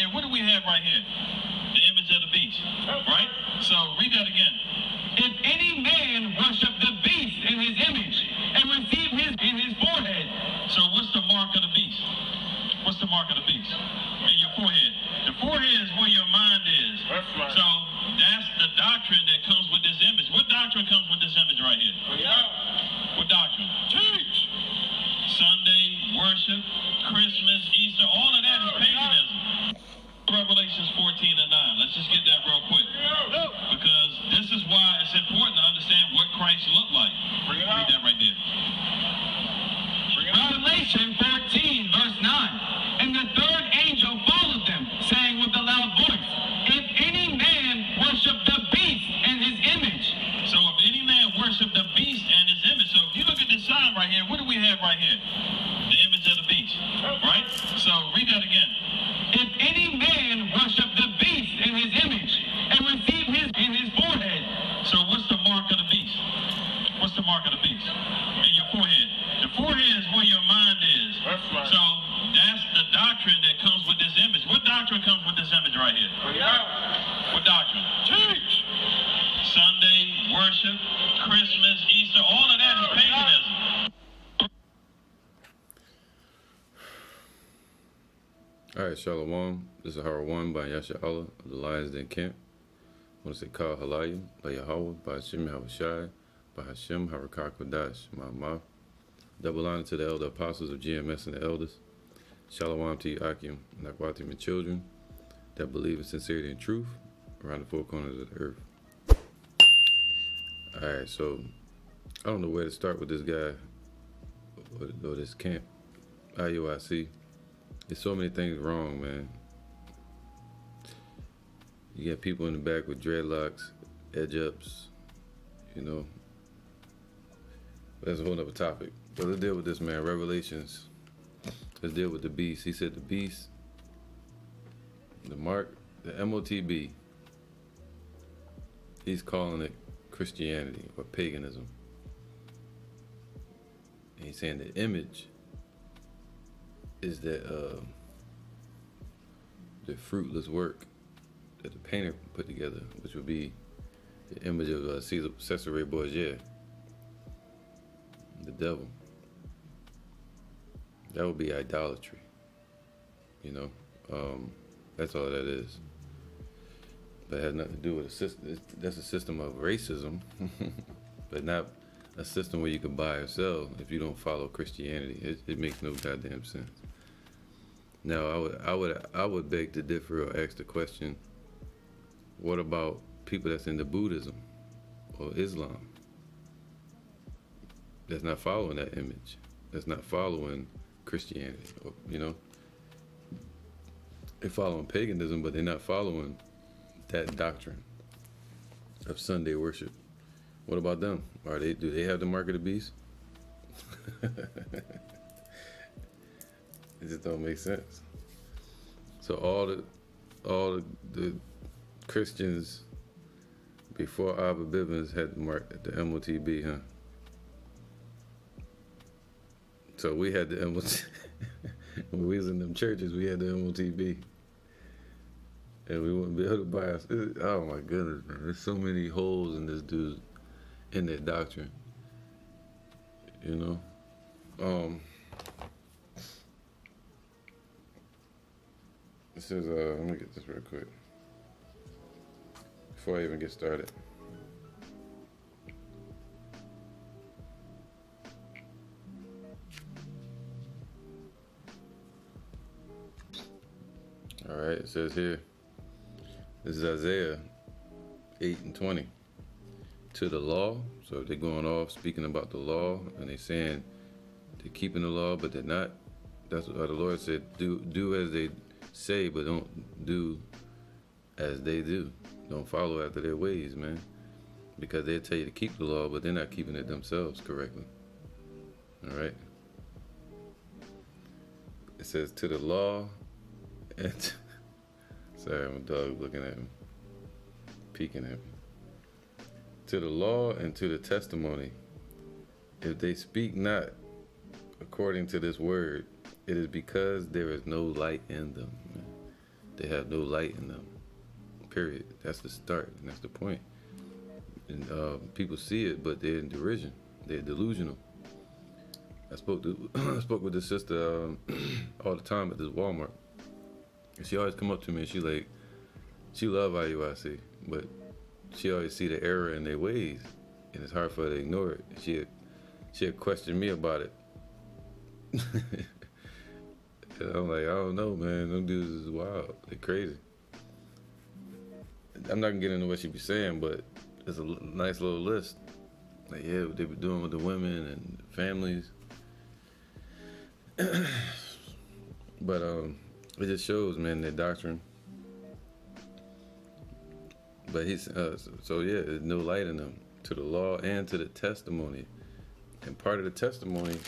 here, what do we have right here? The image of the beast, right? So read that again. If any man worship the beast in his image and receive his in his forehead. So what's the mark of the beast? What's the mark of the beast? In your forehead. The forehead is where your mind is. That's right. So that's the doctrine that comes with this image. What doctrine comes with this image right here? Yeah. What doctrine? Teach. Sunday, worship, Christmas, Easter, all of that is paganism. Revelations 14 and 9. Let's just get that real quick. Because this is why it's important to understand what Christ looked like. Read that right there. Revelation 14, verse 9. And the third angel followed them, saying with a loud voice, if any man worship the beast and his image. So if any man worship the beast and his image. So if you look at this sign right here, what do we have right here? The image of the beast, right? So read that again. If any man worship the beast in his image and receive his in his forehead. So what's the mark of the beast? What's the mark of the beast? In your forehead. The forehead is where your mind is. That's right. So that's the doctrine that comes with this image. What doctrine comes with this image right here? Yeah. What doctrine? Teach. Sunday, worship, Christmas, Easter, all of that is paganism. All right, Shalom. This is Hara 1 by Yasha Allah of the Lions Den Camp. I want to say Kal Halayim, by Yahweh, by Hashem Yahushai, by Hashem Harakah Kodash, Ma'amah. Double honor to the elder apostles of GMS and the elders. Shalom to you, Akim, and Akwatim, and children that believe in sincerity and truth around the four corners of the earth. All right, so I don't know where to start with this guy or this camp, IUIC. There's so many things wrong, man. You got people in the back with dreadlocks, edge ups, you know. That's a whole nother topic. But let's deal with this, man. Revelations. Let's deal with the beast. He said the beast, the mark, the MOTB. He's calling it Christianity or paganism. And he's saying the image is that the fruitless work that the painter put together, which would be the image of Cesare Borgia, the devil. That would be idolatry, you know. That's all that is. But it has nothing to do with a system. That's a system of racism, but not a system where you can buy or sell if you don't follow Christianity. It makes no goddamn sense. Now, I would beg to differ or ask the question: what about people that's into Buddhism or Islam? That's not following that image. That's not following Christianity. Or, you know, they're following paganism, but they're not following that doctrine of Sunday worship. What about them? Do they have the mark of the beast? It just don't make sense. So all the Christians before Abba Bivens had the mark, the MOTB, huh? So we had the MOTB. When we was in them churches, we had the MOTB. And we wouldn't be able to buy us. Oh my goodness, man. There's so many holes in this dude, in that doctrine. You know? This is, let me get this real quick. Before I even get started. All right, it says here, this is Isaiah 8:20. To the law, so if they're going off speaking about the law and they're saying they're keeping the law, but they're not, that's what the Lord said, do as they say, but don't do as they do. Don't follow after their ways, man. Because they'll tell you to keep the law, but they're not keeping it themselves correctly. All right? It says to the law and... Sorry, my dog looking at me. Peeking at me. To the law and to the testimony. If they speak not according to this word, it is because there is no light in them. they have no light in them. Period. That's the start, and that's the point. And people see it, but they're in derision. They're delusional. I spoke with this sister all the time at this Walmart, and she always come up to me and she love IUIC, but she always see the error in their ways, and it's hard for her to ignore it. She'd question me about it. And I'm like, I don't know, man. Them dudes is wild. They're crazy. I'm not gonna get into what she be saying, but it's a nice little list. Like, yeah, what they be doing with the women and families. But it just shows, man, their doctrine. But so yeah, there's no light in them to the law and to the testimony. And part of the testimony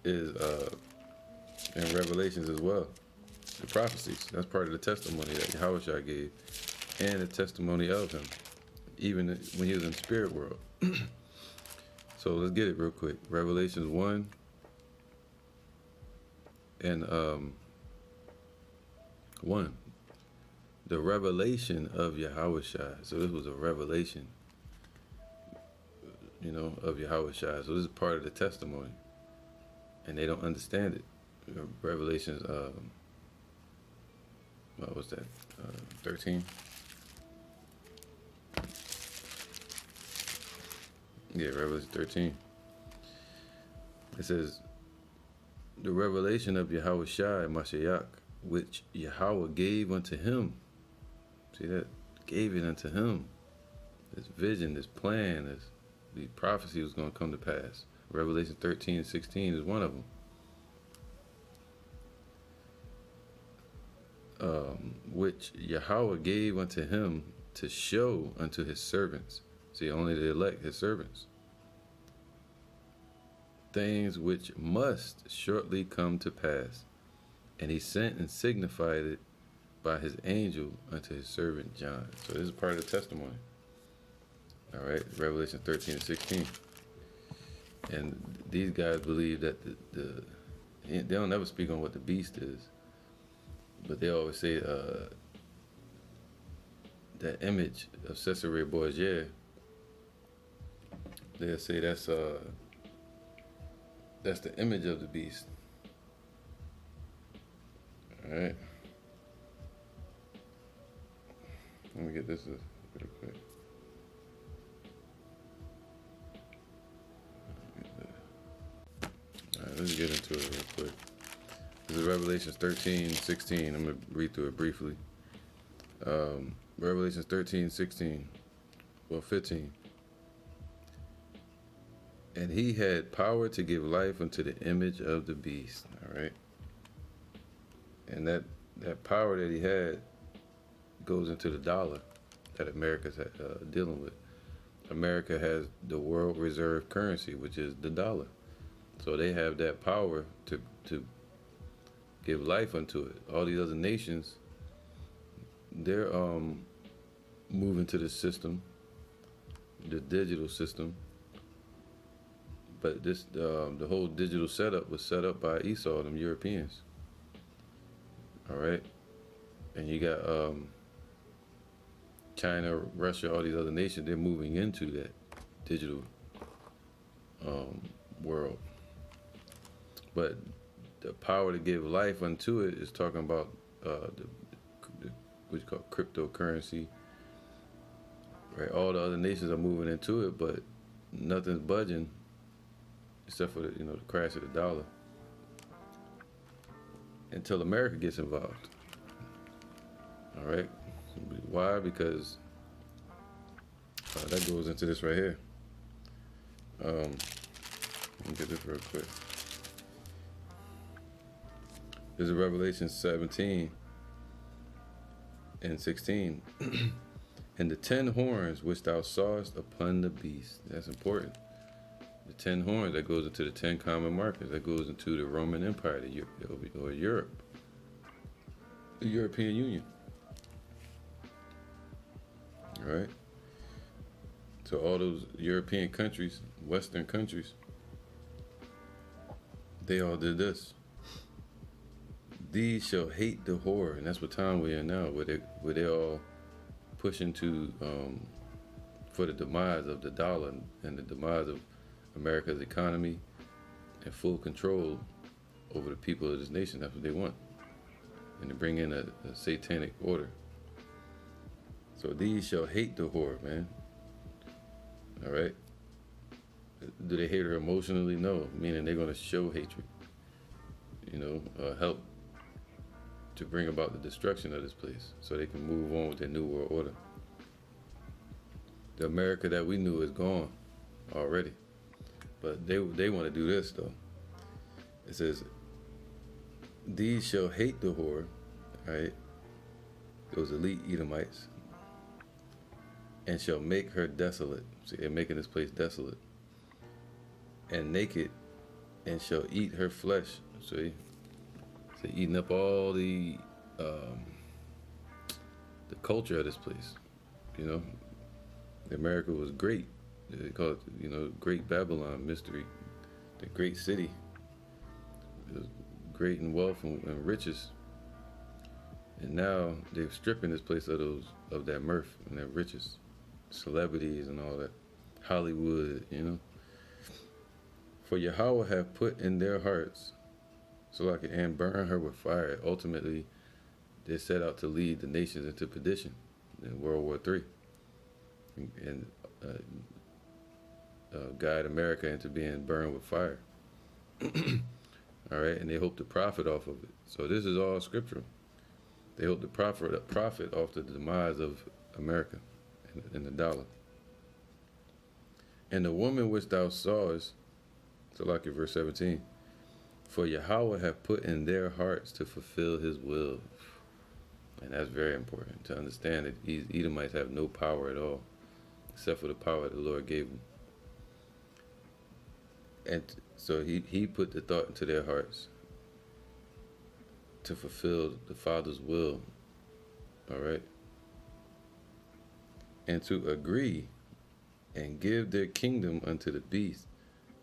is in Revelations as well. The prophecies. That's part of the testimony that Yahushua gave. And the testimony of him. Even when he was in the spirit world. So let's get it real quick. Revelations 1 and 1. The revelation of Yahushua. So this was a revelation, of Yahushua. So this is part of the testimony. And they don't understand it. Revelations, what was that? 13? Yeah, Revelation 13. It says, the revelation of Yahushua Mashiach, which Yahweh gave unto him. See that? Gave it unto him. This vision, this plan, the prophecy was going to come to pass. Revelation 13 and 16 is one of them. Which Yahweh gave unto him to show unto his servants. See, only the elect, his servants. Things which must shortly come to pass. And he sent and signified it by his angel unto his servant John. So this is part of the testimony. All right, Revelation 13 and 16. And these guys believe that they don't ever speak on what the beast is. But they always say that image of Caesarea Borgia, they'll say that's the image of the beast. All right. Let me get this real quick. All right, let's get into it real quick. This is Revelations 13, 16. I'm going to read through it briefly. Revelations 13, 16. Well, 15. And he had power to give life unto the image of the beast. All right. And that power that he had goes into the dollar that America's dealing with. America has the world reserve currency, which is the dollar. So they have that power to give life unto it. All these other nations, they're moving to the system, the digital system. But this the whole digital setup was set up by Esau, them Europeans. All right, and you got China, Russia, all these other nations. They're moving into that digital world. But the power to give life unto it is talking about what you call cryptocurrency. Right, all the other nations are moving into it, but nothing's budging except for the crash of the dollar until America gets involved. All right, why? Because that goes into this right here. Let me get this real quick. This is Revelation 17 and 16. And the 10 horns which thou sawest upon the beast. That's important. The 10 horns, that goes into the 10 common markers. That goes into the Roman Empire, or Europe. The European Union. All right? So all those European countries, Western countries, they all did this. these shall hate the whore, and that's what time we're in now, where they all pushing to for the demise of the dollar and the demise of America's economy and full control over the people of this nation. That's what they want, and to bring in a satanic order. So these shall hate the whore, man. All right. Do they hate her emotionally? No, meaning they're going to show hatred. Help to bring about the destruction of this place so they can move on with their new world order. The America that we knew is gone already. But they want to do this, though. It says, these shall hate the whore, right? Those elite Edomites, and shall make her desolate. See, they're making this place desolate. And naked, and shall eat her flesh. See? So eating up all the culture of this place. America was great. They call it, Great Babylon Mystery. The great city. It was great in wealth and riches. And now they're stripping this place of that mirth and that riches. Celebrities and all that. Hollywood, For Yahweh have put in their hearts, and burn her with fire. Ultimately, they set out to lead the nations into perdition in World War III and guide America into being burned with fire. All right, and they hope to profit off of it. So this is all scriptural. They hope to profit off the demise of America and the dollar. And the woman which thou sawest, verse 17, for Yahweh have put in their hearts to fulfill his will. And that's very important to understand that these Edomites have no power at all, except for the power the Lord gave them. And so he put the thought into their hearts to fulfill the Father's will, all right? And to agree and give their kingdom unto the beast,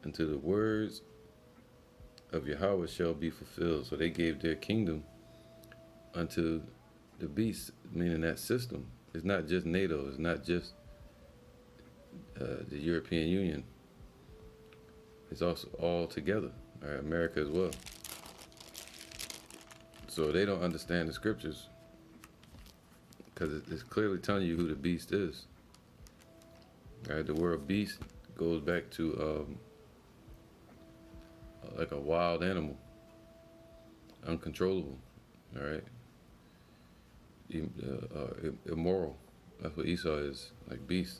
until the words of Yahweh shall be fulfilled. So they gave their kingdom unto the beast, meaning that system. It's not just NATO. It's not just the European Union. It's also all together. All right, America as well. So they don't understand the scriptures because it's clearly telling you who the beast is. All right, the word beast goes back to like a wild animal, uncontrollable, all right, immoral. That's what Esau is, like beast.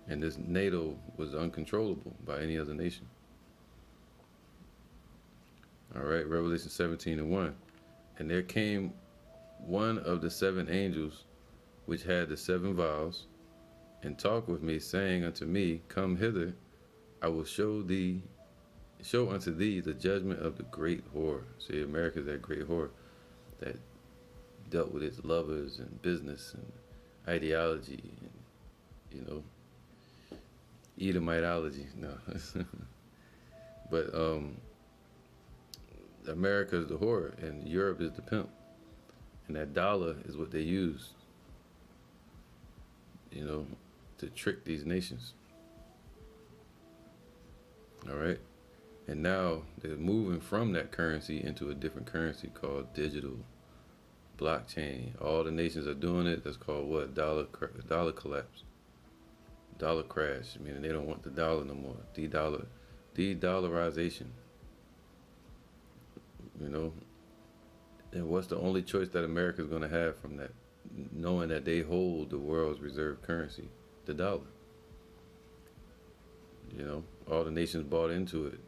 And this NATO was uncontrollable by any other nation. All right, Revelation 17:1. And there came one of the seven angels which had the seven vials, and talked with me, saying unto me, come hither, I will show unto thee the judgment of the great whore. See, America's that great whore that dealt with its lovers and business and ideology and, Edomiteology. No. But America is the whore and Europe is the pimp. And that dollar is what they use, to trick these nations. All right. And now they're moving from that currency into a different currency called digital blockchain. All the nations are doing it. That's called what? Dollar collapse. Dollar crash. Meaning they don't want the dollar no more. De-dollarization. And what's the only choice that America's going to have from that? Knowing that they hold the world's reserve currency, the dollar. All the nations bought into it.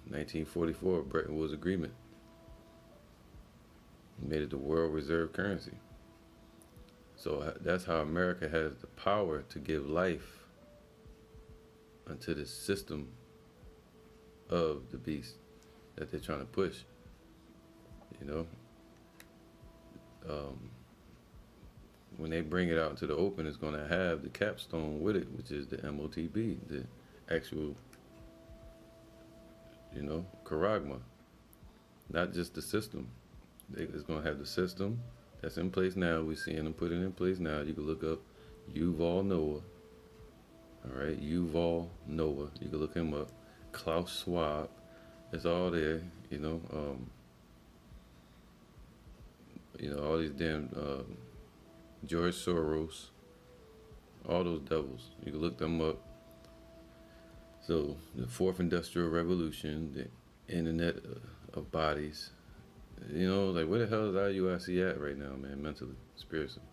1944, Bretton Woods Agreement. Made it the world reserve currency. So that's how America has the power to give life unto the system of the beast that they're trying to push. When they bring it out into the open, it's going to have the capstone with it, which is the MOTB, the actual, charagma. not just the system. It's going to have the system that's in place now. We're seeing them put it in place now. You can look up Yuval Noah. All right, Yuval Noah. You can look him up. Klaus Schwab. It's all there. All these damn George Soros, all those devils. You can look them up. So the fourth industrial revolution, the internet of bodies. Like where the hell is IUIC at right now, man? Mentally, spiritually.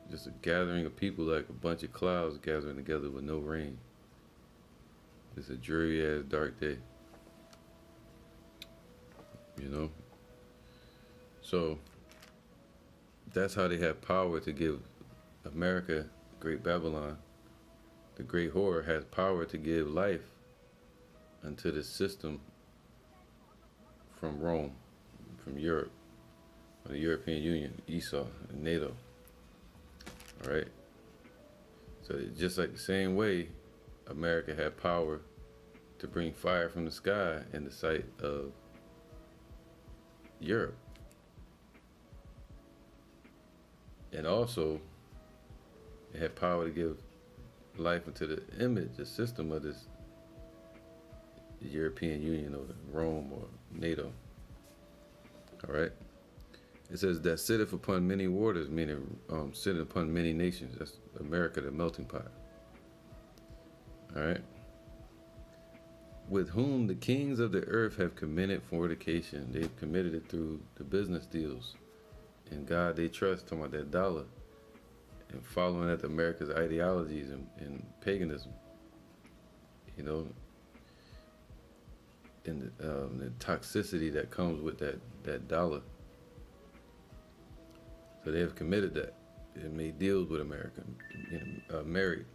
Just a gathering of people like a bunch of clouds gathering together with no rain. It's a dreary ass dark day. So that's how they have power to give America, Great Babylon, the Great Whore has power to give life unto the system from Rome, from Europe, or the European Union, Esau, and NATO. All right. So just like the same way, America had power to bring fire from the sky in the sight of Europe. And also, it had power to give life into the image, the system of this European Union or Rome or NATO. All right. It says that sitteth upon many waters, meaning sitting upon many nations. That's America, the melting pot. All right. With whom the kings of the earth have committed fornication. They've committed it through the business deals. And God they trust, talking about that dollar. And following after America's ideologies and paganism. And the toxicity that comes with that dollar. So they have committed that. They made deals with America, married.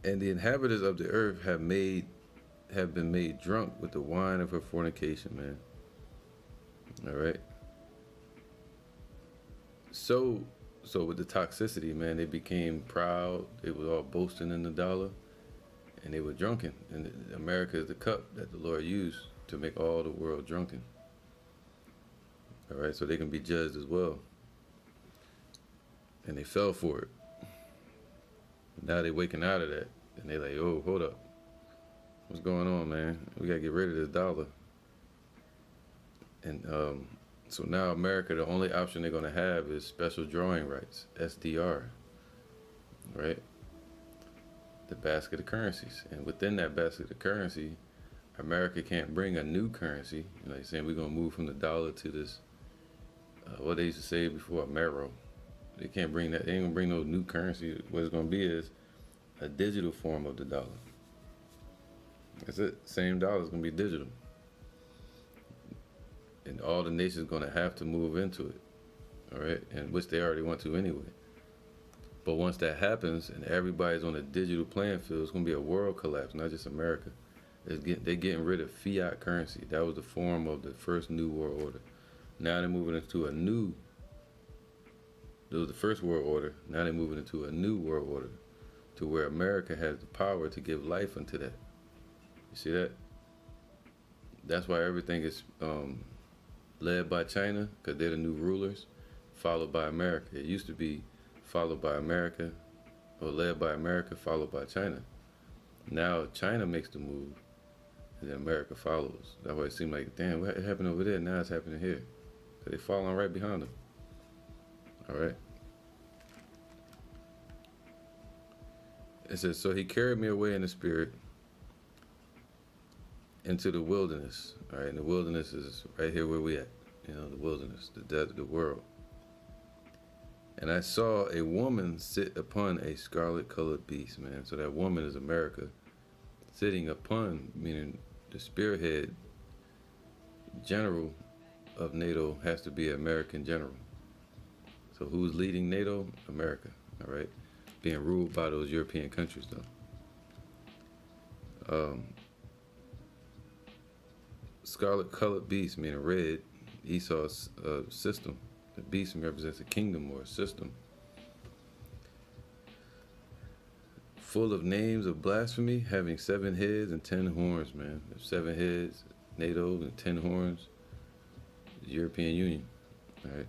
And the inhabitants of the earth have been made drunk with the wine of her fornication, man. All right. So with the toxicity, man, they became proud. They were all boasting in the dollar, and they were drunken. And America is the cup that the Lord used to make all the world drunken. All right, so they can be judged as well. And they fell for it. Now they're waking out of that, and they're like, "Oh, hold up, what's going on, man? We gotta get rid of this dollar." And so now America, the only option they're gonna have is special drawing rights, SDR, right? The basket of currencies, and within that basket of currency, America can't bring a new currency. Like saying we're gonna move from the dollar to this, what they used to say before, Amero. They can't bring that. They ain't gonna bring no new currency. What it's gonna be is a digital form of the dollar. That's it. Same dollar is gonna be digital, and all the nations gonna have to move into it. All right, and which they already want to anyway. But once that happens and everybody's on a digital playing field, it's gonna be a world collapse, not just America. They're getting rid of fiat currency. That was the form of the first New World Order. Now they're moving into a new. That was the first world order. Now they're moving into a new world order, to where America has the power to give life unto that. You see that? That's why everything is led by China, because they're the new rulers, followed by America. It used to be followed by America, or led by America, followed by China. Now China makes the move, and then America follows. That's why it seemed like, damn, what happened over there? Now it's happening here. Because they're following right behind them. All right. It says, so he carried me away in the spirit into the wilderness. All right, and the wilderness is right here where we at. The wilderness, the desert, the world. And I saw a woman sit upon a scarlet-colored beast, man. So that woman is America, sitting upon, meaning the spearhead general of NATO has to be an American general. So who's leading NATO? America, all right? Being ruled by those European countries, though. Scarlet-colored beast, meaning red, Esau's system. The beast represents a kingdom or a system. full of names of blasphemy, having 7 heads and 10 horns, man. There's 7 heads, NATO, and 10 horns, the European Union. All right.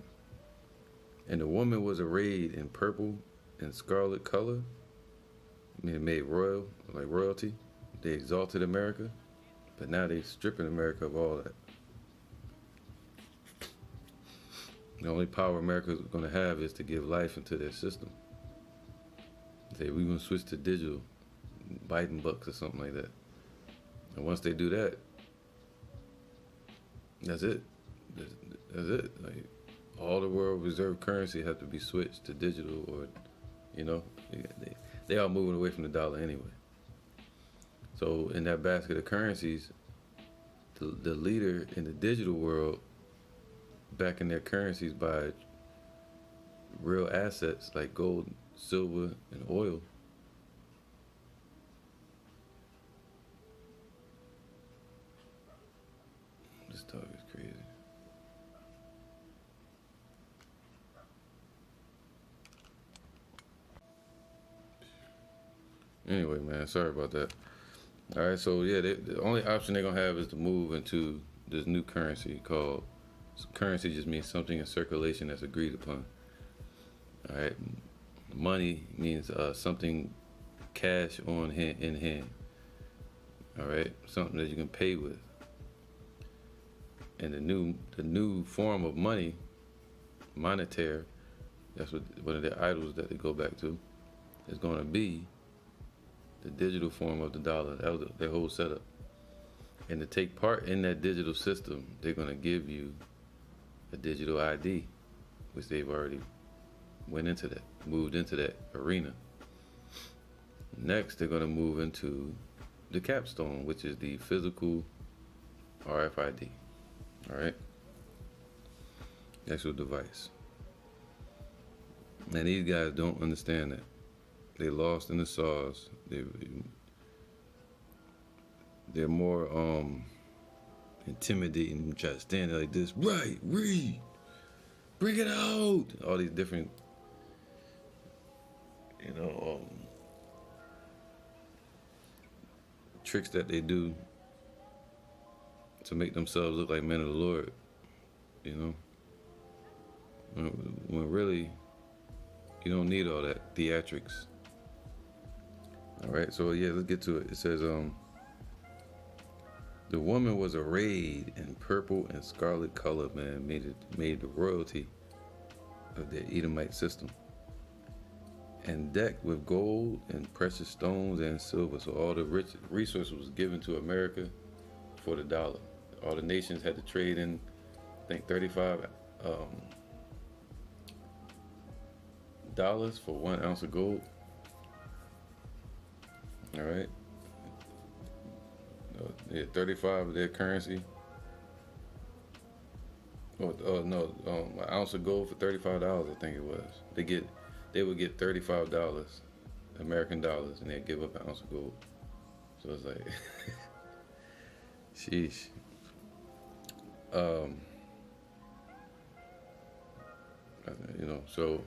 And the woman was arrayed in purple and scarlet color. I mean, it made royal, like royalty. They exalted America, but now they stripping America of all that. The only power America's going to have is to give life into their system. Say, we're going to switch to digital, Biden bucks or something like that. And once they do that, that's it. That's it. Like, all the world reserve currency have to be switched to digital, or, you know, they are moving away from the dollar anyway. So in that basket of currencies, the leader in the digital world backing their currencies by real assets like gold, silver, and oil. This dog is crazy. Anyway, man, sorry about that. All right, so yeah, the only option they're gonna have is to move into this new currency called. Currency just means something in circulation that's agreed upon. All right, money means something cash on hand, in hand. All right, something that you can pay with. And the new form of money, monetary, that's what one of their idols that they go back to, is going to be the digital form of the dollar. That was their whole setup. And to take part in that digital system, they're going to give you a digital ID, which they've already moved into that arena. Next, they're going to move into the capstone, which is the physical RFID. All right, actual device. And these guys don't understand that. They lost in the sauce. They're more intimidating. Try to stand there like this. Right, read, bring it out. All these different, tricks that they do to make themselves look like men of the Lord. When really you don't need all that theatrics. All right, so yeah, let's get to it. It says, the woman was arrayed in purple and scarlet color, man, made the royalty of the Edomite system, and decked with gold and precious stones and silver. So all the rich resources was given to America for the dollar. All the nations had to trade in, I think, $35 for 1 ounce of gold. All right. 35 of their currency. An ounce of gold for $35, I think it was. They would get $35 American dollars, and they'd give up an ounce of gold. So it's like, sheesh. So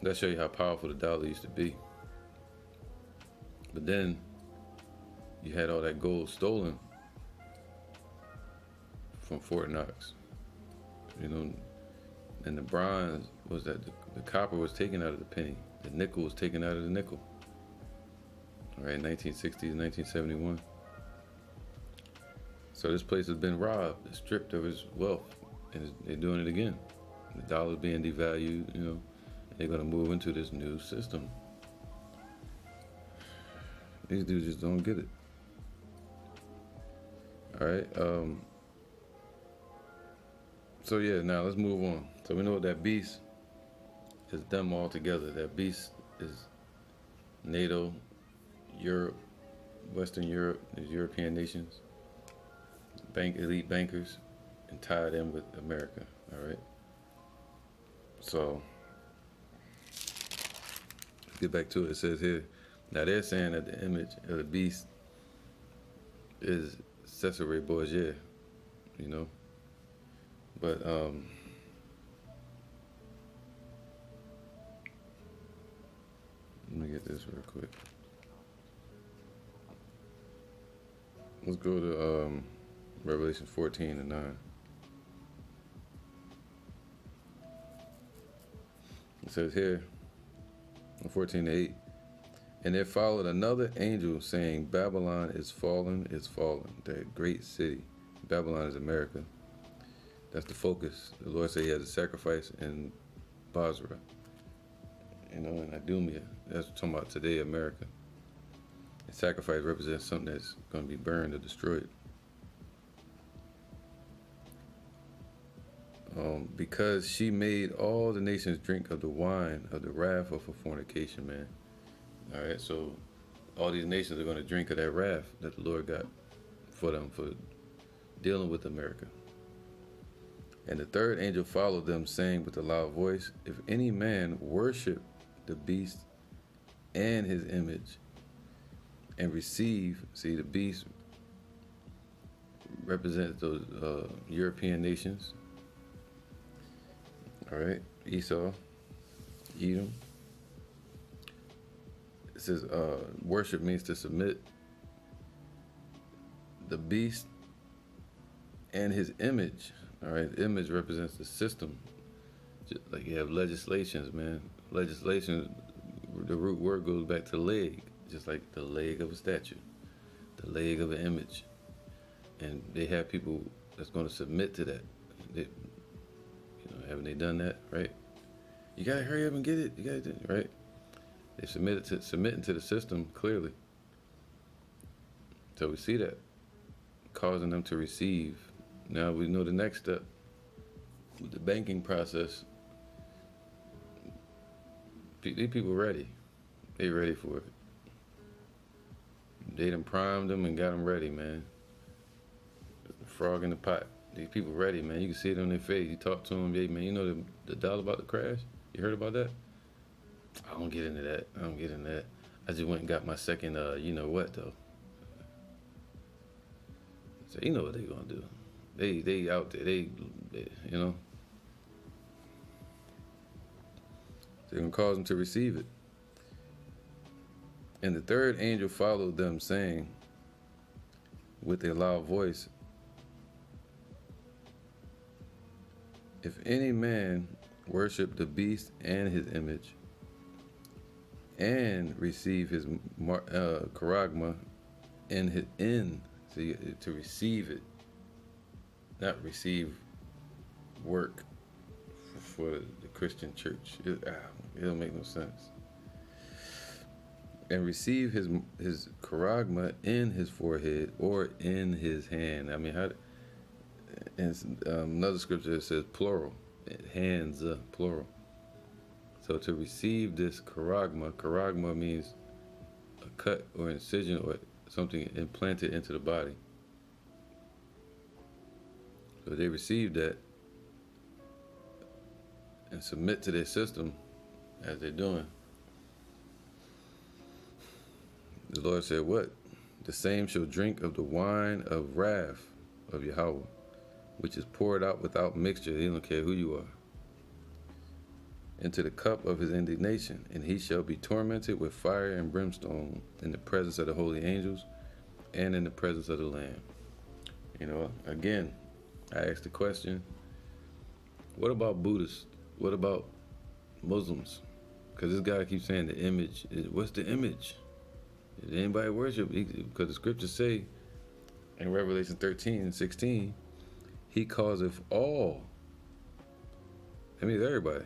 that show you how powerful the dollar used to be. But then you had all that gold stolen from Fort Knox, and the bronze was that the copper was taken out of the penny, the nickel was taken out of the nickel. All right, 1960s, 1971. So this place has been robbed, stripped of its wealth, and they're doing it again. The dollar's being devalued, and they're gonna move into this new system. These dudes just don't get it. All right. So yeah, now let's move on. So we know that beast is them all together. That beast is NATO, Europe, Western Europe, the European nations, elite bankers, and tie them with America. All right. So let's get back to it. It says here, now they're saying that the image of the beast is Cesare Borgia, but I Let me get this real quick. Let's go to Revelation 14:9. It says here, 14:8, and there followed another angel saying, Babylon is fallen, that great city. Babylon is America. That's the focus. The Lord said he has a sacrifice in Basra, in Idumea. That's what we're talking about today, America. And sacrifice represents something that's going to be burned or destroyed. Because she made all the nations drink of the wine of the wrath of her fornication, man. All right, so all these nations are going to drink of that wrath that the Lord got for them for dealing with America. And the third angel followed them, saying with a loud voice, if any man worship the beast and his image and receive, see, the beast represents those European nations. All right, Esau, Edom. It says worship means to submit. The beast and his image. All right, the image represents the system. Just like you have legislations, man. Legislation, the root word goes back to leg, just like the leg of a statue, the leg of an image. And they have people that's going to submit to that. Haven't they done that, right? You gotta hurry up and get it. You gotta do it, right? They submitting to the system clearly. So we see that causing them to receive. Now we know the next step with the banking process. These people ready. They ready for it. They done primed them and got them ready, man. Frog in the pot. These people ready, man. You can see it on their face. You talk to them, yeah, man. You know the dollar about to crash? You heard about that? I don't get into that. I just went and got my second, you know what, though. So you know what they gonna do. They out there. They you know. They're gonna cause them to receive it. And the third angel followed them, saying with a loud voice, if any man worship the beast and his image and receive his charagma see, to receive it, not receive work for the Christian church. It don't make no sense. And receive his charagma in his forehead or in his hand. I mean, how? And another scripture that says plural, hands, plural. So to receive this charagma means a cut or incision or something implanted into the body. So they receive that and submit to their system as they're doing. The Lord said, what? The same shall drink of the wine of wrath of Yahweh, which is poured out without mixture. He don't care who you are. Into the cup of his indignation, and he shall be tormented with fire and brimstone in the presence of the holy angels and in the presence of the Lamb. You know, again, I asked the question, what about Buddhists? What about Muslims? Because this guy keeps saying the image. What's the image? Did anybody worship? Because the scriptures say in Revelation 13:16, he causeth all, that means everybody,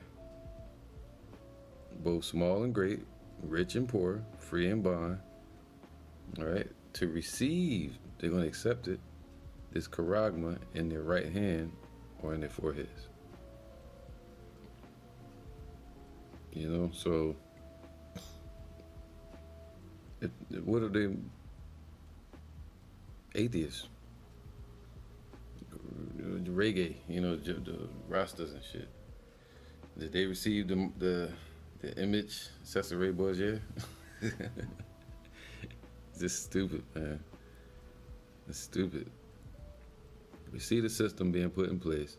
both small and great, rich and poor, free and bond, all right, to receive, they're going to accept it, this charagma in their right hand or in their foreheads. You know, so what are they? Atheists, the reggae, you know, the Rastas and shit. Did they receive the image? Cesare Borgia? It's just stupid, man. It's stupid. We see the system being put in place.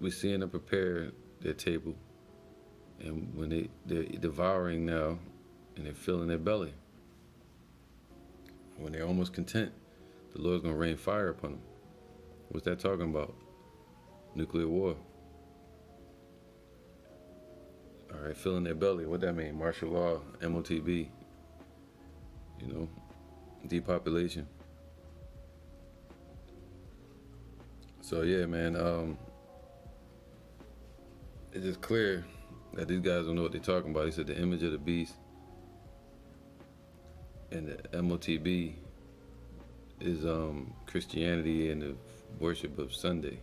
We're seeing them prepare their table. And when they're devouring now, and they're filling their belly, when they're almost content, the Lord's gonna rain fire upon them. What's that talking about? Nuclear war. All right, filling their belly. What that mean? Martial law, MOTB. You know, depopulation. So yeah, man. It's just clear that these guys don't know what they're talking about. He said the image of the beast and the MOTB is Christianity and the worship of Sunday,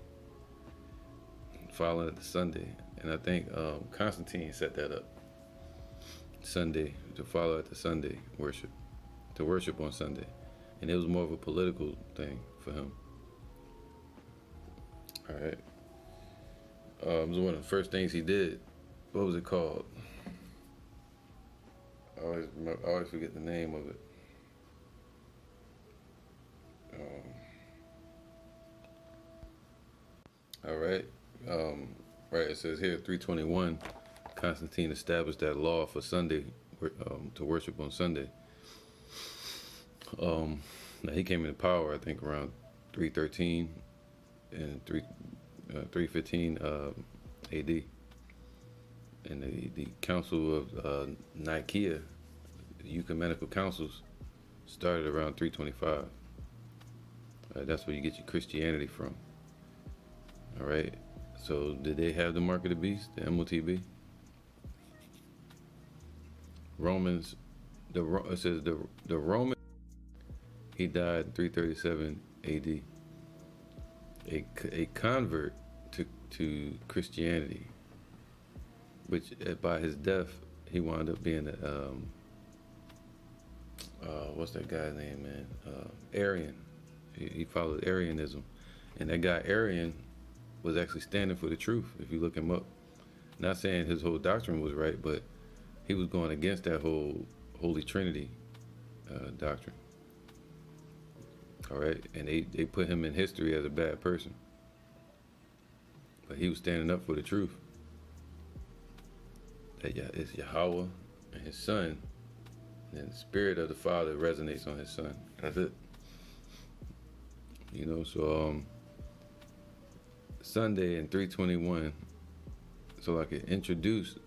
following the Sunday. And I think Constantine set that up. Sunday, to follow at the Sunday worship, to worship on Sunday. And it was more of a political thing for him. All right. It was one of the first things he did. What was it called? I always forget the name of it. All right. Right, it says here, 321, Constantine established that law for Sunday, to worship on Sunday. Now he came into power, I think, around 313 and 315 AD. And the Council of Nicaea, the ecumenical councils, started around 325. That's where you get your Christianity from. All right. So did they have the mark of the beast, the MOTB? Romans, it says the Roman, he died in 337 AD. A convert to Christianity, which by his death he wound up being what's that guy's name, man? Arian. He followed Arianism, and that guy Arian was actually standing for the truth. If you look him up, not saying his whole doctrine was right, but he was going against that whole Holy Trinity doctrine. All right, and they put him in history as a bad person, but he was standing up for the truth. That it's Yahweh and his son, and the spirit of the Father resonates on his son. That's it. You know, so Sunday in 321, so like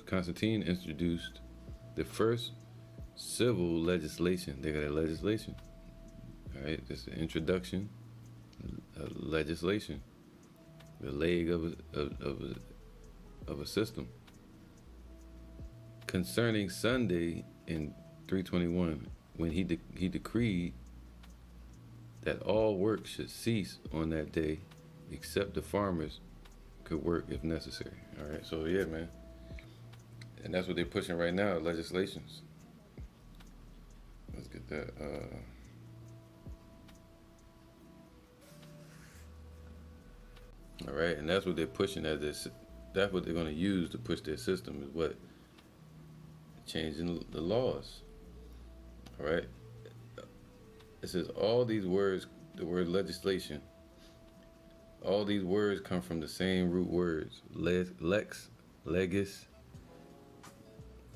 Constantine introduced the first civil legislation. They got a legislation, all right? Just an introduction, legislation, the leg of a system concerning Sunday in 321, when he decreed that all work should cease on that day, except the farmers could work if necessary. All right, so yeah, man. And that's what they're pushing right now, legislations. Let's get that. All right, and that's what they're pushing as this. That's what they're going to use to push their system, is what? Changing the laws. All right. It says all these words, the word legislation, all these words come from the same root words. Lex, legis,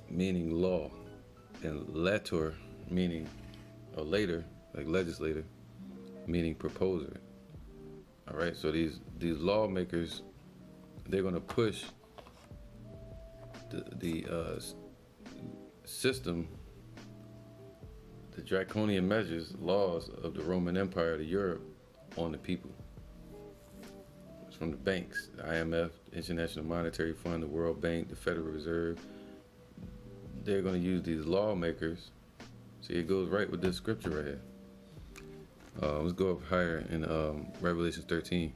meaning law, and lator, meaning, or later, like legislator, meaning proposer. All right, so these lawmakers, they're gonna push the system, the draconian measures, laws of the Roman Empire to Europe on the people. It's from the banks, the IMF, the International Monetary Fund, the World Bank, the Federal Reserve. They're going to use these lawmakers. See, it goes right with this scripture right here. Let's go up higher in Revelation 13.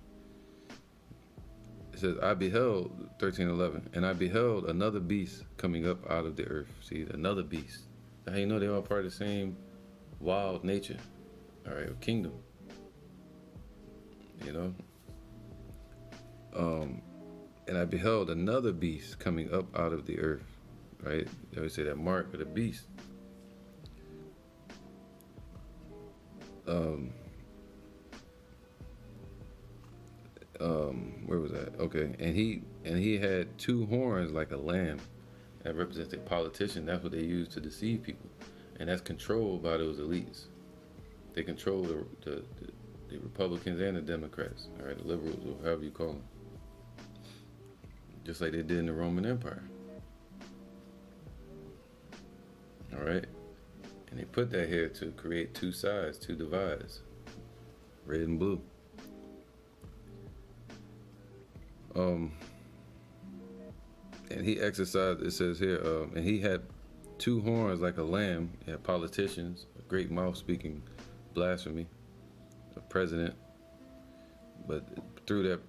It says, I beheld, 13:11, and I beheld another beast coming up out of the earth. See, another beast. How you know they're all part of the same wild nature, all right, or kingdom, you know? And I beheld another beast coming up out of the earth, right? They always say that mark of the beast. Where was that? Okay, and he had two horns like a lamb, that represents a politician. That's what they use to deceive people, and that's controlled by those elites. They control the Republicans and the Democrats, all right, the liberals, or however you call them, just like they did in the Roman Empire. All right, and they put that here to create two sides, two divides, red and blue. And he exercised, it says here, and he had two horns like a lamb. He had politicians, a great mouth speaking blasphemy, a president. But through that,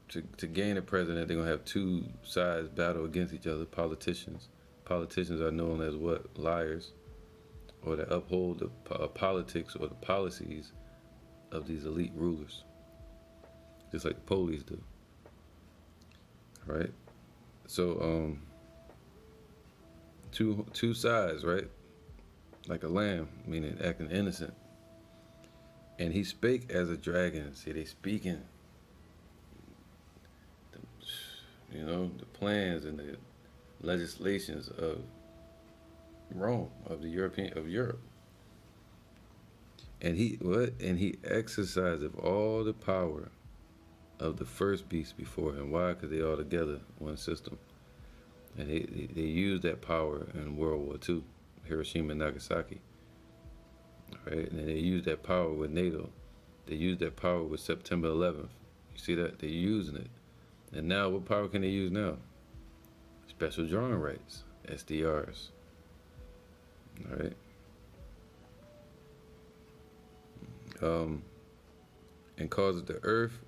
to gain a president, they're going to have two sides battle against each other, politicians. Politicians are known as what? Liars, or that uphold the politics or the policies of these elite rulers, just like the police do. Right? So, two sides, right? Like a lamb, meaning acting innocent. And he spake as a dragon. See, they speaking, the plans and the legislations of Rome, of Europe. And he exercised of all the power of the first beast before him. Why? Because they all together, one system. And they used that power in World War II, Hiroshima and Nagasaki. Right? And they used that power with NATO. They used that power with September 11th. You see that? They're using it. And now, what power can they use now? Special drawing rights, SDRs. All right. And causes the earth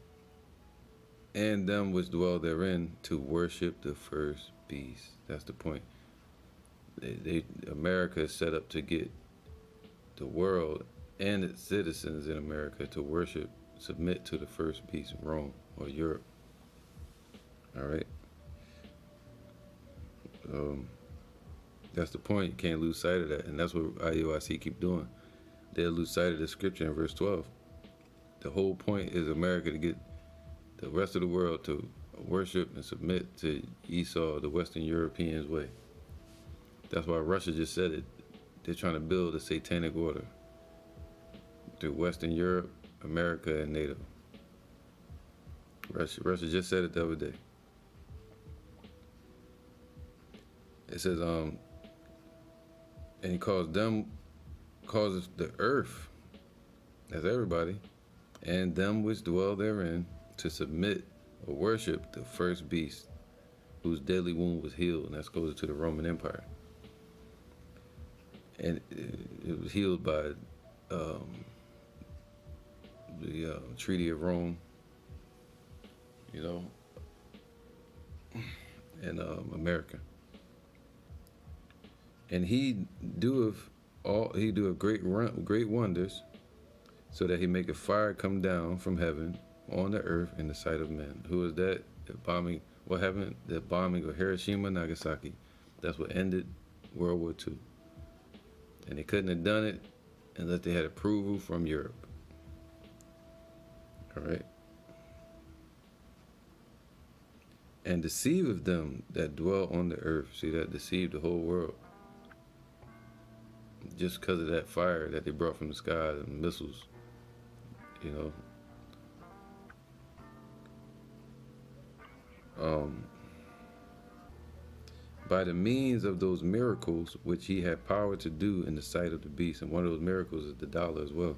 and them which dwell therein to worship the first beast. That's the point. America is set up to get the world and its citizens in America to worship, submit to the first beast, Rome or Europe. All right. That's the point. You can't lose sight of that, and that's what IUIC keep doing. They'll lose sight of the scripture in verse 12. The whole point is America to get the rest of the world to worship and submit to Esau, the Western Europeans' way. That's why Russia just said it. They're trying to build a satanic order through Western Europe, America, and NATO. Russia just said it the other day. It says, and he causes the earth, that's everybody, and them which dwell therein, to submit or worship the first beast, whose deadly wound was healed, and that goes to the Roman Empire. And it was healed by the Treaty of Rome, and America. And he doeth great wonders, so that he maketh fire come down from heaven on the earth in the sight of men. Who is that? The bombing. What happened? The bombing of Hiroshima and Nagasaki. That's what ended World War II. And they couldn't have done it unless they had approval from Europe. All right. And deceiveth them that dwell on the earth. See, that deceived the whole world. Just because of that fire that they brought from the sky and missiles, by the means of those miracles which he had power to do in the sight of the beast. And one of those miracles is the dollar as well.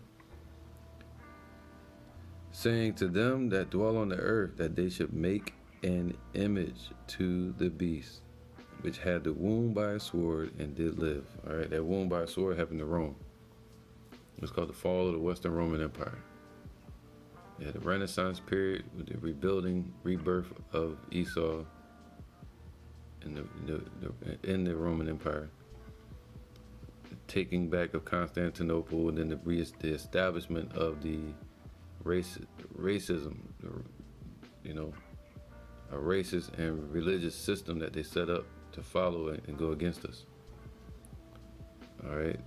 Saying to them that dwell on the earth that they should make an image to the beast, which had the wound by a sword and did live. All right, that wound by a sword happened to Rome. It's called the fall of the Western Roman Empire. Yeah, the Renaissance period with the rebirth of Esau in the Roman Empire, the taking back of Constantinople, and then the establishment of the racism, a racist and religious system that they set up to follow and go against us. All right.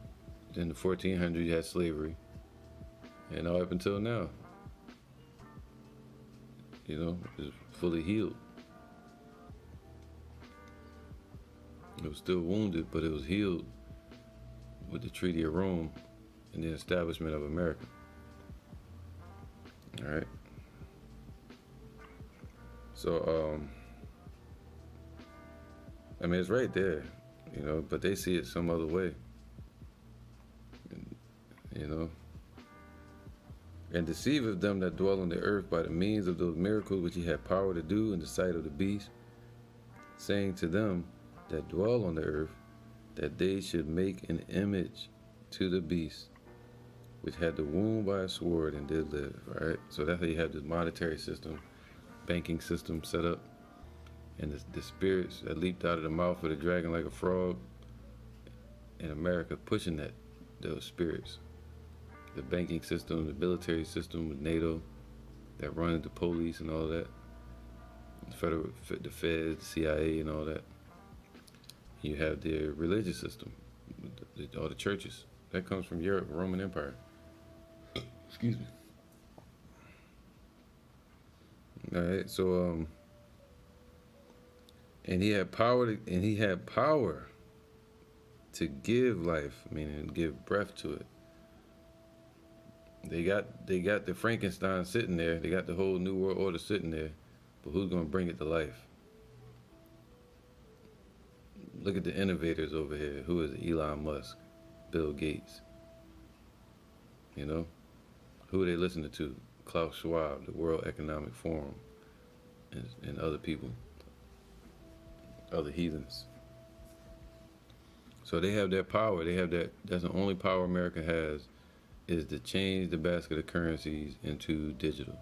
In the 1400s, you had slavery, and all up until now, it's fully healed. It was still wounded, but it was healed with the Treaty of Rome and the establishment of America. All right. So, I mean, it's right there, but they see it some other way, you know. And deceiveth them that dwell on the earth by the means of those miracles which he had power to do in the sight of the beast, saying to them that dwell on the earth, that they should make an image to the beast, which had the wound by a sword and did live. All right, so that's how you have this monetary system, banking system set up, and the spirits that leaped out of the mouth of the dragon like a frog, in America pushing those spirits. The banking system, the military system with NATO that runs the police and all that, the Fed, the CIA and all that. You have the religious system, all the churches. That comes from Europe, Roman Empire. Excuse me. All right, so and he had power to give life, meaning give breath to it. They got the Frankenstein sitting there. They got the whole New World Order sitting there, but who's gonna bring it to life? Look at the innovators over here. Who is it? Elon Musk, Bill Gates. Who are they listening to? Klaus Schwab, the World Economic Forum, and other people, other heathens. So they have that power. They have that. That's the only power America has, is to change the basket of currencies into digital.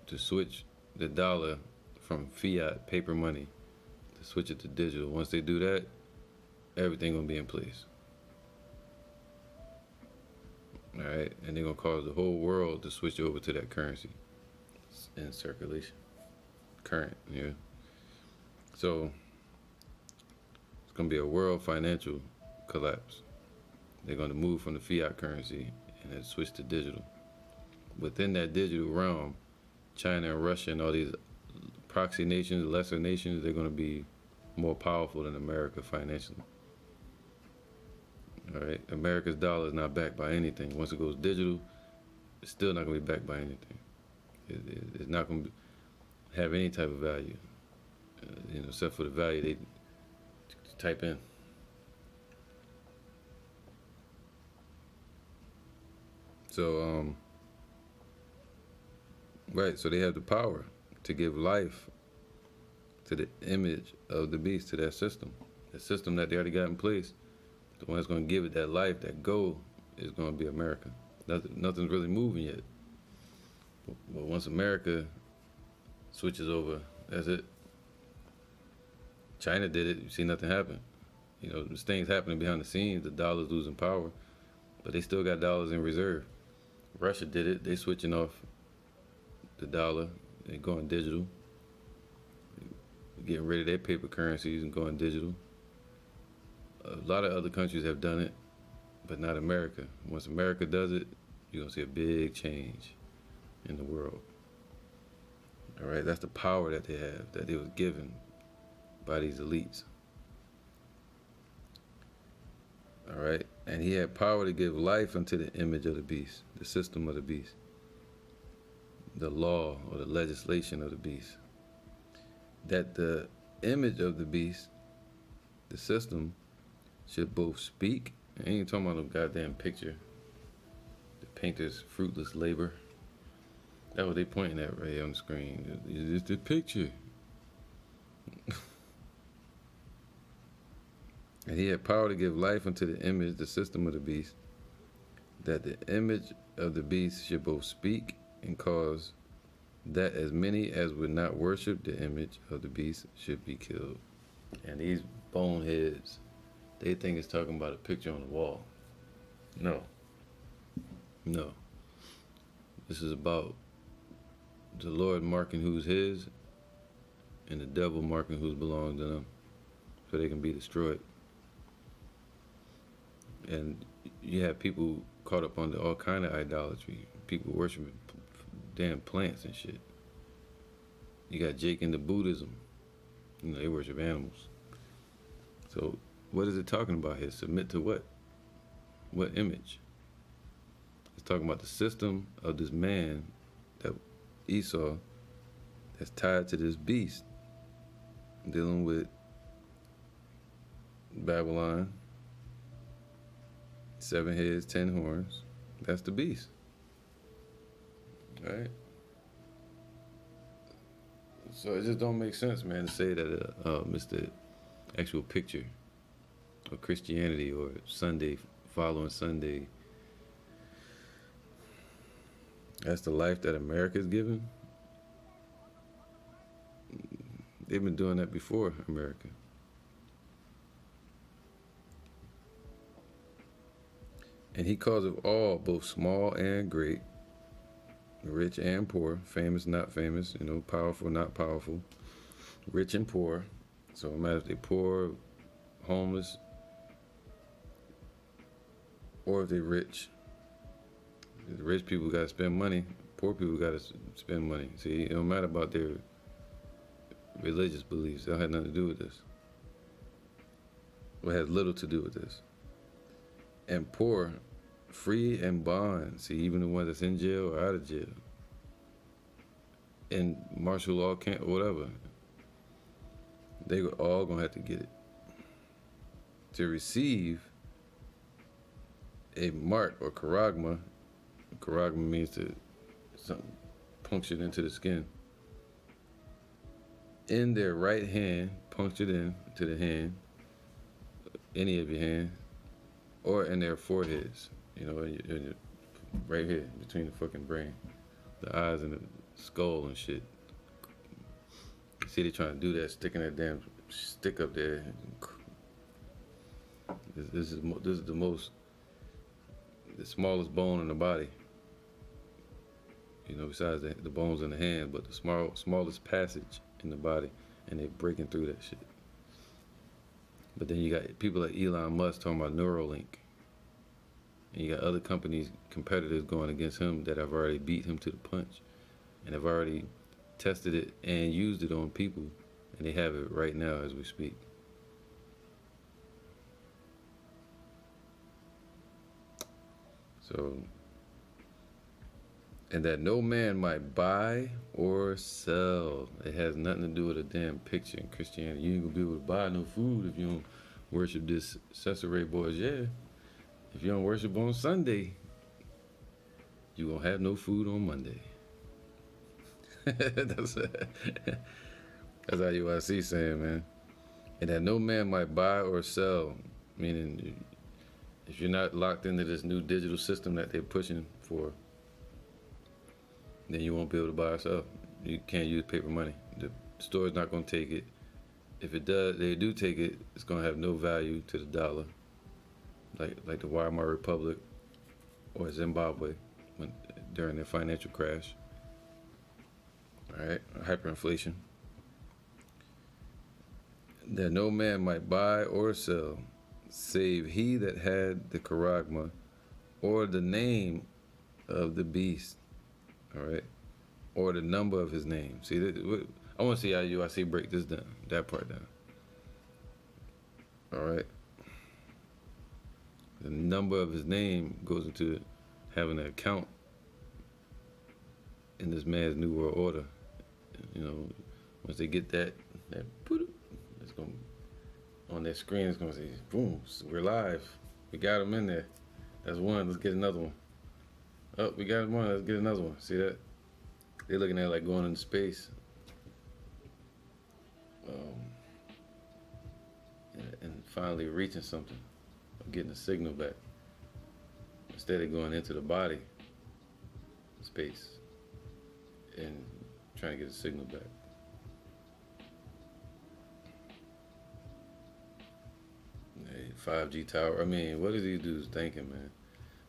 To switch the dollar from fiat paper money, to switch it to digital. Once they do that, everything gonna be in place. All right, and they're gonna cause the whole world to switch over to that currency in circulation, current. So it's gonna be a world financial collapse. They're gonna move from the fiat currency and then switch to digital. Within that digital realm, China and Russia and all these proxy nations, lesser nations, they're gonna be more powerful than America financially. All right, America's dollar is not backed by anything. Once it goes digital, it's still not gonna be backed by anything. It's not gonna have any type of value, except for the value they type in. So, right, so they have the power to give life to the image of the beast, to that system. The system that they already got in place, the one that's going to give it that life, that goal, is going to be America. Nothing's really moving yet. But once America switches over, that's it. China did it, you see nothing happen. There's things happening behind the scenes, the dollar's losing power, but they still got dollars in reserve. Russia did it, they switching off the dollar and going digital, getting rid of their paper currencies and going digital. A lot of other countries have done it, but not America. Once America does it, you're gonna see a big change in the world. All right, that's the power that they have, that they was given by these elites. All right, and he had power to give life unto the image of the beast, the system of the beast, the law or the legislation of the beast. That the image of the beast, the system, should both speak. I ain't talking about no goddamn picture. The painter's fruitless labor. That's what they pointing at right here on the screen. It's the picture. And he had power to give life unto the image, the system of the beast, that the image of the beast should both speak and cause that as many as would not worship the image of the beast should be killed. And these boneheads, they think it's talking about a picture on the wall. No. This is about the Lord marking who's his and the devil marking who's belongs to them so they can be destroyed. And you have people caught up under all kind of idolatry. People worshiping damn plants and shit. You got Jake into Buddhism. They worship animals. So what is it talking about here? Submit to what? What image? It's talking about the system of this man, that Esau, that's tied to this beast, dealing with Babylon, 7 heads, 10 horns. That's the beast. Right? So it just don't make sense, man, to say that it's the actual picture of Christianity or Sunday, following Sunday. That's the life that America's given. They've been doing that before America. And he calls it all, both small and great, rich and poor, famous, not famous, powerful, not powerful, rich and poor. So no matter if they're poor, homeless, or if they're rich. The rich people got to spend money, poor people got to spend money. See, it don't matter about their religious beliefs. They don't have nothing to do with this. It has little to do with this. And poor, free and bond. See, even the ones that's in jail or out of jail. In martial law camp or whatever. They all gonna have to get it. To receive a mark or charagma. Charagma means to something punctured into the skin. In their right hand, punctured in to the hand, any of your hand, or in their foreheads, right here between the fucking brain, the eyes and the skull and shit. You see, they trying to do that, sticking that damn stick up there. This is the smallest bone in the body. Besides the bones in the hand, but the smallest passage in the body, and they're breaking through that shit. But then you got people like Elon Musk talking about Neuralink. And you got other competitors going against him that have already beat him to the punch and have already tested it and used it on people, and they have it right now as we speak. So, and that no man might buy or sell. It has nothing to do with a damn picture in Christianity. You ain't gonna be able to buy no food if you don't worship this Caesarea boys. Yeah. If you don't worship on Sunday, you gonna have no food on Monday. That's how UIC saying, man. And that no man might buy or sell, meaning if you're not locked into this new digital system that they're pushing for, then you won't be able to buy or sell. You can't use paper money. The store's not gonna take it. If they do take it, it's gonna have no value to the dollar. Like the Weimar Republic or Zimbabwe during their financial crash. All right, hyperinflation. That no man might buy or sell, save he that had the charagma or the name of the beast. All right, or the number of his name. See, I want to see how UIC break this down, that part down. All right. The number of his name goes into having an account in this man's new world order. Once they get that it's gonna on their screen. It's gonna say, "Boom, we're live. We got him in there. That's one. Let's get another one. Oh, we got one. Let's get another one. See that? They're looking at it like going into space." And finally reaching something. Getting a signal back instead of going into the body space and trying to get a signal back. Hey, 5G tower. I mean, what are these dudes thinking, man?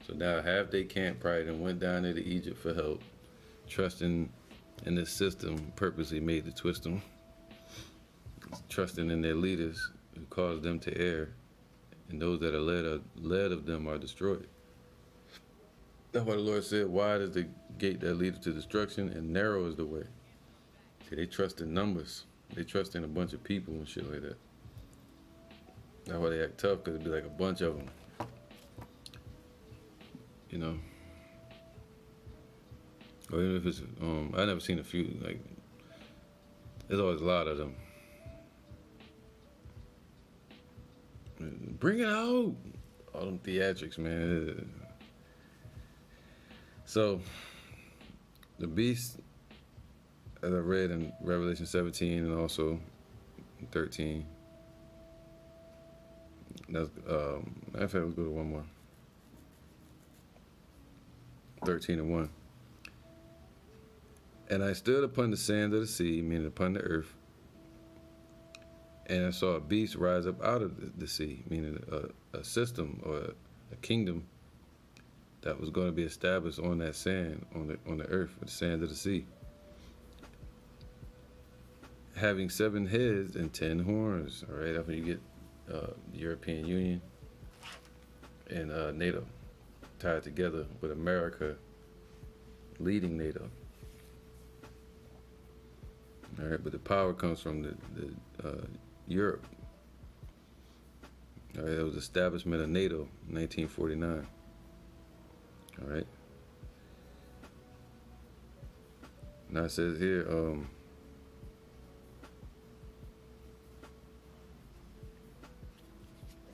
So now half they camp probably done went down there to Egypt for help, trusting in this system purposely made to twist them, trusting in their leaders who caused them to err. And those that are led of them are destroyed. That's why the Lord said, wide is the gate that leadeth to destruction, and narrow is the way. See, they trust in numbers. They trust in a bunch of people and shit like that. That's why they act tough, because it'd be like a bunch of them. You know? Or even if it's, I never seen a few, like, there's always a lot of them. Bring it out! All them theatrics, man. So, the beast, as I read in Revelation 17 and also 13, that's, matter of fact, let's go to one more. 13 and 1. And I stood upon the sands of the sea, meaning upon the earth, and I saw a beast rise up out of the sea, meaning a system or a kingdom that was going to be established on that sand, on the earth, the sands of the sea, having 7 heads and 10 horns. All right, that's when you get the European Union and NATO tied together with America leading NATO. All right, but the power comes from the Europe. All right, that was the establishment of NATO in 1949. All right. Now it says here,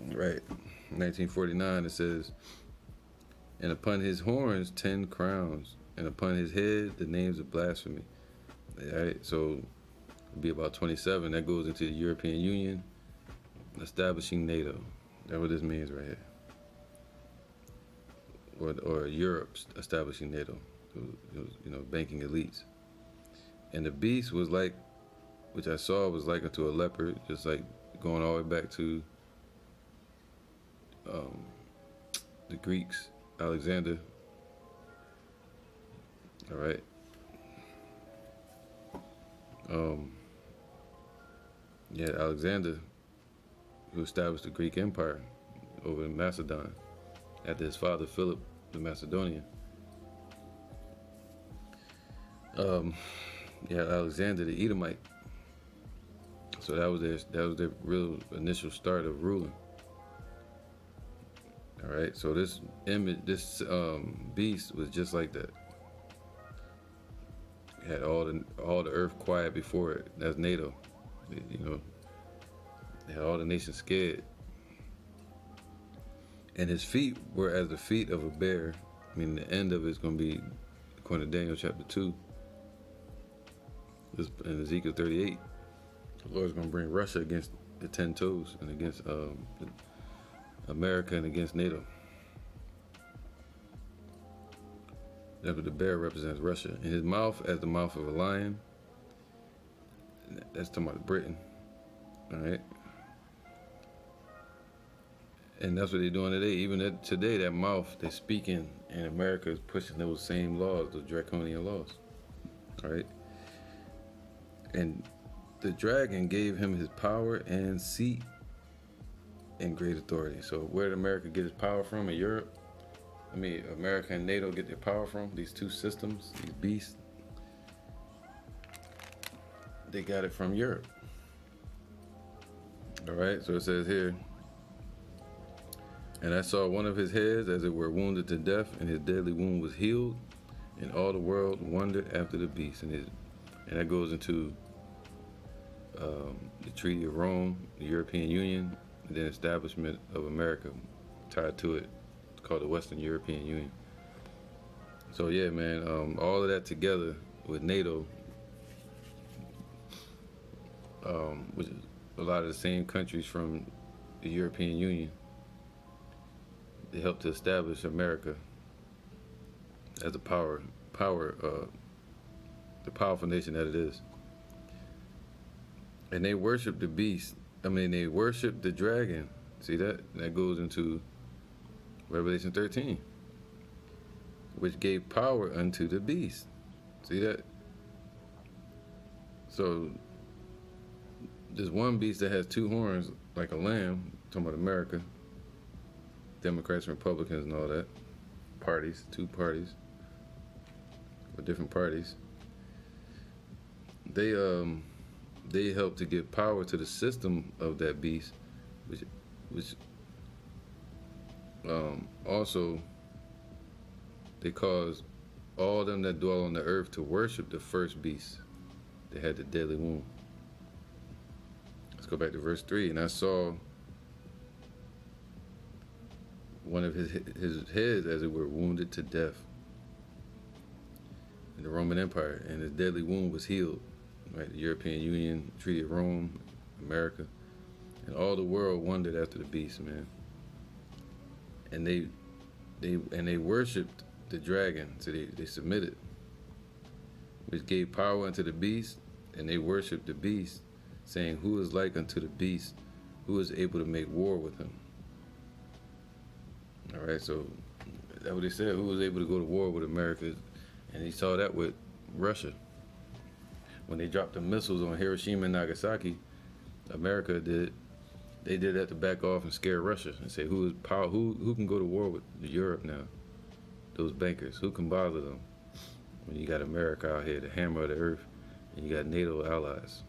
right, 1949, it says, and upon his horns 10 crowns, and upon his head the names of blasphemy. All right, so it'll be about 27. That goes into the European Union, establishing NATO. That's what this means right here. Or Europe establishing NATO, you know, banking elites. And the beast was like, which I saw was like unto a leopard, just like going all the way back to the Greeks, Alexander. All right. Yeah, Alexander, who established the Greek Empire over in Macedon after his father Philip the Macedonian. Yeah, Alexander the Edomite. So that was their real initial start of ruling. All right, so this image, this beast was just like that. It had all the earth quiet before it. That's NATO. You know, they had all the nations scared. And his feet were as the feet of a bear. I mean, the end of it is going to be, according to Daniel chapter 2, in Ezekiel 38, the Lord's going to bring Russia against the 10 toes and against America and against NATO. That's what the bear represents, Russia. And his mouth as the mouth of a lion. That's talking about Britain. All right. And that's what they're doing today. Even today, that mouth they're speaking in America is pushing those same laws, those draconian laws. All right. And the dragon gave him his power and seat and great authority. So where did America get its power from? In Europe? I mean, America and NATO get their power from? These two systems, these beasts. They got it from Europe. All right, so it says here, and I saw one of his heads as it were wounded to death, and his deadly wound was healed, and all the world wondered after the beast. And that goes into the Treaty of Rome, the European Union, and then establishment of America tied to it. It's called the Western European Union. So yeah, man, all of that together with NATO, which is a lot of the same countries from the European Union, they helped to establish America as the powerful nation that it is. And they worship the beast. I mean, they worship the dragon. See that? That goes into Revelation 13, which gave power unto the beast. See that? So there's one beast that has 2 horns like a lamb, talking about America, Democrats and Republicans and all that, parties, 2 parties, or different parties. They help to give power to the system of that beast, which Also, they caused all them that dwell on the earth to worship the first beast that had the deadly wound. Let's go back to verse 3. And I saw one of his heads, as it were, wounded to death in the Roman Empire, and his deadly wound was healed. Right, the European Union, Treaty of Rome, America, and all the world wondered after the beast, man. And they worshipped the dragon, so they submitted, which gave power unto the beast, and they worshipped the beast, saying, "Who is like unto the beast? Who is able to make war with him?" All right, so that's what they said. Who was able to go to war with America? And he saw that with Russia. When they dropped the missiles on Hiroshima and Nagasaki, America did. They did that to back off and scare Russia and say, "Who is power? Who can go to war with Europe now? Those bankers. Who can bother them?" When you got America out here, the hammer of the earth, and you got NATO allies.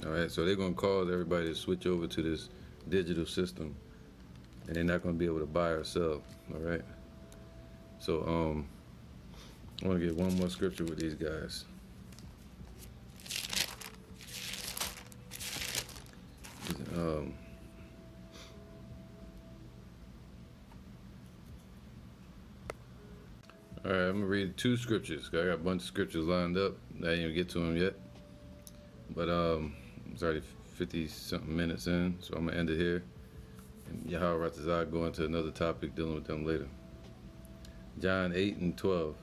All right, so they're gonna cause everybody to switch over to this digital system, and they're not gonna be able to buy or sell. All right. So I want to get one more scripture with these guys. All right, I'm gonna read two scriptures. I got a bunch of scriptures lined up. I didn't even get to them yet, but it's already 50-something minutes in, so I'm gonna end it here. And Yahweh Ratazah go into another topic dealing with them later. John 8:12.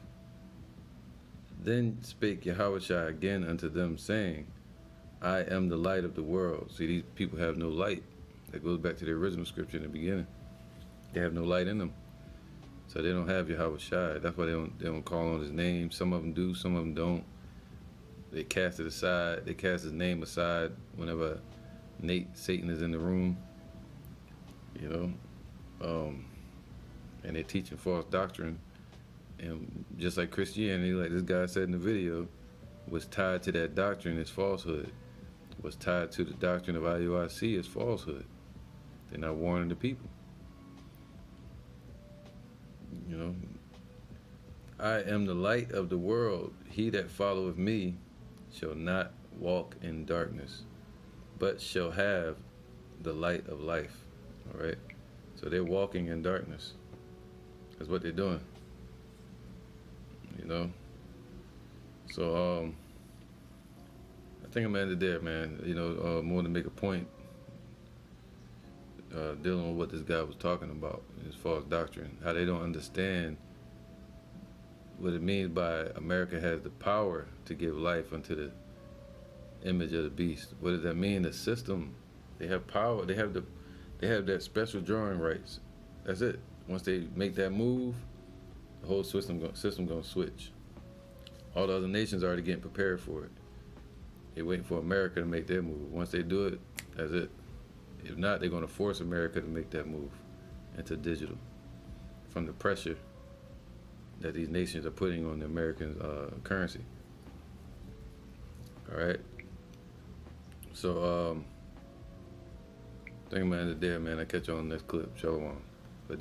Then spake Yahushua again unto them, saying, I am the light of the world. See, these people have no light. That goes back to the original scripture in the beginning. They have no light in them, so they don't have Yahushua. That's why they don't call on his name. Some of them do, some of them don't. They cast it aside. They cast his name aside whenever Satan is in the room. You know, and they're teaching false doctrine. And just like Christianity, like this guy said in the video, was tied to that doctrine is falsehood. Was tied to the doctrine of IUIC is falsehood. They're not warning the people. You know, I am the light of the world. He that followeth me shall not walk in darkness, but shall have the light of life. All right? So they're walking in darkness. That's what they're doing. You know? So, I think I'm gonna end it there, man. You know, more to make a point dealing with what this guy was talking about, his false doctrine, how they don't understand what it means by America has the power to give life unto the image of the beast. What does that mean? The system, they have power. They have that special drawing rights. That's it. Once they make that move, the whole system gonna switch. All the other nations are already getting prepared for it. They're waiting for America to make their move. Once they do it, that's it. If not, they're going to force America to make that move into digital from the pressure that these nations are putting on the American currency. All right. So, I think I'm going to end it there, man. I'll catch you on the next clip. Shalom.